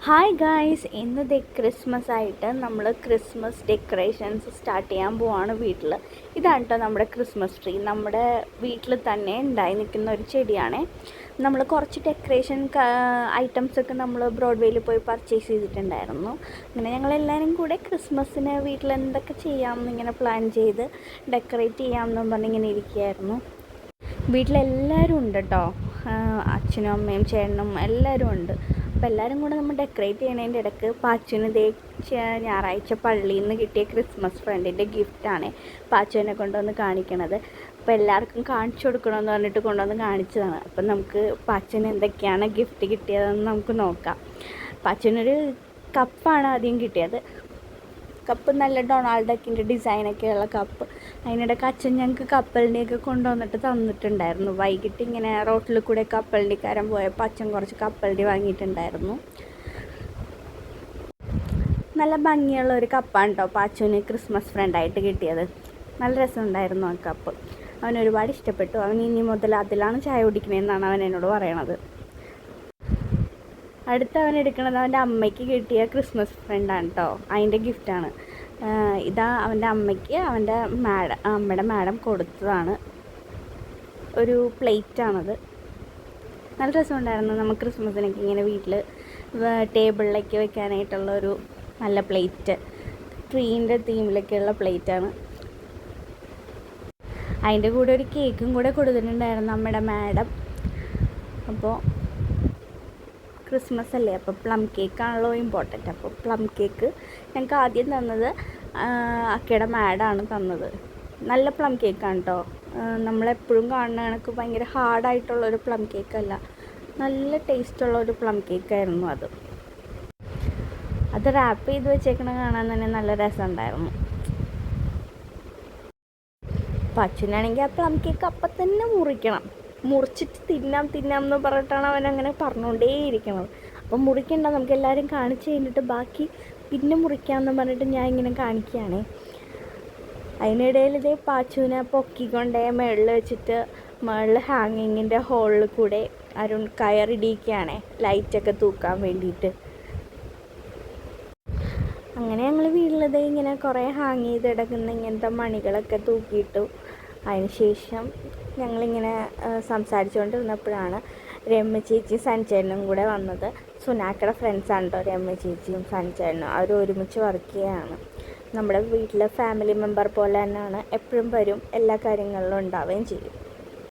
Hi guys, ഇന്ന് Christmas ആയിട്ട് നമ്മൾ ക്രിസ്മസ് ഡെക്കറേഷൻസ് സ്റ്റാർട്ട് ചെയ്യാൻ പോവാണ് വീട്ടിൽ. ഇതാണ് കേട്ടോ നമ്മുടെ ക്രിസ്മസ് ട്രീ. നമ്മുടെ വീട്ടിൽ തന്നെ ഉണ്ടായി നിൽക്കുന്ന ഒരു ചെടിയാണ്. നമ്മൾ കുറച്ച് ഡെക്കറേഷൻ ഐറ്റംസൊക്കെ നമ്മൾ ബ്രോഡ്വേയിൽ പോയി പർച്ചേസ് ചെയ്തിട്ടുണ്ടായിരുന്നു. അങ്ങനെ ഞങ്ങളെല്ലാവരും കൂടെ ക്രിസ്മസിന് വീട്ടിൽ എന്തൊക്കെ ചെയ്യാമെന്ന് ഇങ്ങനെ പ്ലാൻ ചെയ്ത് ഡെക്കറേറ്റ് ചെയ്യാമെന്നും പറഞ്ഞിങ്ങനെ ഇരിക്കുകയായിരുന്നു. വീട്ടിലെല്ലാവരും ഉണ്ട് കേട്ടോ, അച്ഛനും അമ്മയും ചേട്ടനും എല്ലാവരും ഉണ്ട്. അപ്പോൾ എല്ലാവരും കൂടെ നമ്മൾ ഡെക്കറേറ്റ് ചെയ്യണതിൻ്റെ ഇടയ്ക്ക് പാച്ചുവിന് ഞായറാഴ്ച പള്ളിയിൽ നിന്ന് കിട്ടിയ ക്രിസ്മസ് ഫ്രണ്ടിൻ്റെ ഗിഫ്റ്റാണ് പാച്ചുവിനെ കൊണ്ടുവന്ന് കാണിക്കണത്. അപ്പോൾ എല്ലാവർക്കും കാണിച്ചു കൊടുക്കണമെന്ന് പറഞ്ഞിട്ട് കൊണ്ടുവന്ന് കാണിച്ചതാണ്. അപ്പം നമുക്ക് പാച്ചുവിന് എന്തൊക്കെയാണ് ഗിഫ്റ്റ് കിട്ടിയതെന്ന് നമുക്ക് നോക്കാം. പാച്ചുവിനൊരു കപ്പാണ് ആദ്യം കിട്ടിയത്. കപ്പ് നല്ല ഡൊണാൾഡ് ഡക്കിൻ്റെ ഡിസൈനൊക്കെയുള്ള കപ്പ്. അതിനിടയ്ക്ക് അച്ഛൻ ഞങ്ങൾക്ക് കപ്പലിൻ്റെയൊക്കെ കൊണ്ടുവന്നിട്ട് തന്നിട്ടുണ്ടായിരുന്നു. വൈകിട്ട് ഇങ്ങനെ റോട്ടിൽ കൂടെ കപ്പലിൻ്റെക്കാരൻ പോയപ്പോൾ അച്ഛൻ കുറച്ച് കപ്പലിൻ്റെ വാങ്ങിയിട്ടുണ്ടായിരുന്നു. നല്ല ഭംഗിയുള്ള ഒരു കപ്പാണ് കേട്ടോ പാച്ചുവിന് ക്രിസ്മസ് ഫ്രണ്ടായിട്ട് കിട്ടിയത്. നല്ല രസമുണ്ടായിരുന്നു ആ കപ്പ്. അവനൊരുപാട് ഇഷ്ടപ്പെട്ടു. അവൻ ഇനി മുതൽ അതിലാണ് ചായ കുടിക്കണതെന്നാണ് അവൻ എന്നോട് പറയണത്. അടുത്ത് അവൻ എടുക്കുന്നത് അവൻ്റെ അമ്മയ്ക്ക് കിട്ടിയ ക്രിസ്മസ് ഫ്രണ്ടാണ് കേട്ടോ. അതിൻ്റെ ഗിഫ്റ്റാണ്. ഇതാ അവൻ്റെ അമ്മയ്ക്ക് അമ്മയുടെ മാഡം കൊടുത്തതാണ്. ഒരു പ്ലേറ്റാണത്. നല്ല രസമുണ്ടായിരുന്നു. നമുക്ക് ക്രിസ്മസിനൊക്കെ ഇങ്ങനെ വീട്ടിൽ ടേബിളിലേക്ക് വെക്കാനായിട്ടുള്ള ഒരു നല്ല പ്ലേറ്റ്. ട്രീൻ്റെ തീമിലൊക്കെയുള്ള പ്ലേറ്റാണ്. അതിൻ്റെ കൂടെ ഒരു കേക്കും കൂടെ കൊടുത്തിട്ടുണ്ടായിരുന്നു നമ്മുടെ മാഡം. അപ്പോൾ ക്രിസ്മസ് അല്ലേ, അപ്പോൾ പ്ലം കേക്കാണല്ലോ ഇമ്പോർട്ടൻറ്റ്. അപ്പോൾ പ്ലം കേക്ക് ഞങ്ങൾക്ക് ആദ്യം തന്നത് അക്കയുടെ മാഡാണ് തന്നത്. നല്ല പ്ലം കേക്കാണ് കേട്ടോ. നമ്മളെപ്പോഴും കാണുന്ന കണക്ക് ഭയങ്കര ഹാർഡായിട്ടുള്ളൊരു പ്ലം കേക്കല്ല, നല്ല ടേസ്റ്റുള്ളൊരു പ്ലം കേക്കായിരുന്നു അത്. അത് റാപ്പ് ചെയ്ത് വെച്ചേക്കണ കാണാൻ തന്നെ നല്ല രസമുണ്ടായിരുന്നു. പച്ചനാണെങ്കിൽ ആ പ്ലം കേക്ക് അപ്പം തന്നെ മുറിച്ചിട്ട് തിന്നാം എന്ന് പറഞ്ഞിട്ടാണ് അവൻ അങ്ങനെ പറഞ്ഞുകൊണ്ടേയിരിക്കുന്നത്. അപ്പം മുറിക്കണ്ട, നമുക്ക് എല്ലാവരും കാണിച്ച് കഴിഞ്ഞിട്ട് ബാക്കി പിന്നെ മുറിക്കാമെന്ന് പറഞ്ഞിട്ട് ഞാൻ ഇങ്ങനെ കാണിക്കുകയാണ്. അതിനിടയിൽ ഇതേ പാച്ചുവിനെ പൊക്കിക്കൊണ്ടേ മുകളിൽ വെച്ചിട്ട് മുകളിൽ ഹാങ്ങിങ്ങിൻ്റെ ഹോളിൽ കൂടെ അരുൺ കയറിടിക്കുകയാണ് ലൈറ്റൊക്കെ തൂക്കാൻ വേണ്ടിയിട്ട്. അങ്ങനെ ഞങ്ങൾ വീട്ടിലത് ഇങ്ങനെ കുറേ ഹാങ് ചെയ്ത് കിടക്കുന്ന ഇങ്ങനത്തെ മണികളൊക്കെ തൂക്കിയിട്ടു. അതിനുശേഷം ഞങ്ങളിങ്ങനെ സംസാരിച്ചുകൊണ്ടിരുന്നപ്പോഴാണ് രമ്യ ചേച്ചി സഞ്ചേട്ടനും കൂടെ വന്നത്. സുനാക്കയുടെ ഫ്രണ്ട്സാണ് കേട്ടോ രമ്യ ചേച്ചിയും സഞ്ചേട്ടനും. അവർ ഒരുമിച്ച് വർക്ക് ചെയ്യുകയാണ്. നമ്മുടെ വീട്ടിലെ ഫാമിലി മെമ്പർ പോലെ തന്നെയാണ്. എപ്പോഴും വരും, എല്ലാ കാര്യങ്ങളിലും ഉണ്ടാവുകയും ചെയ്യും.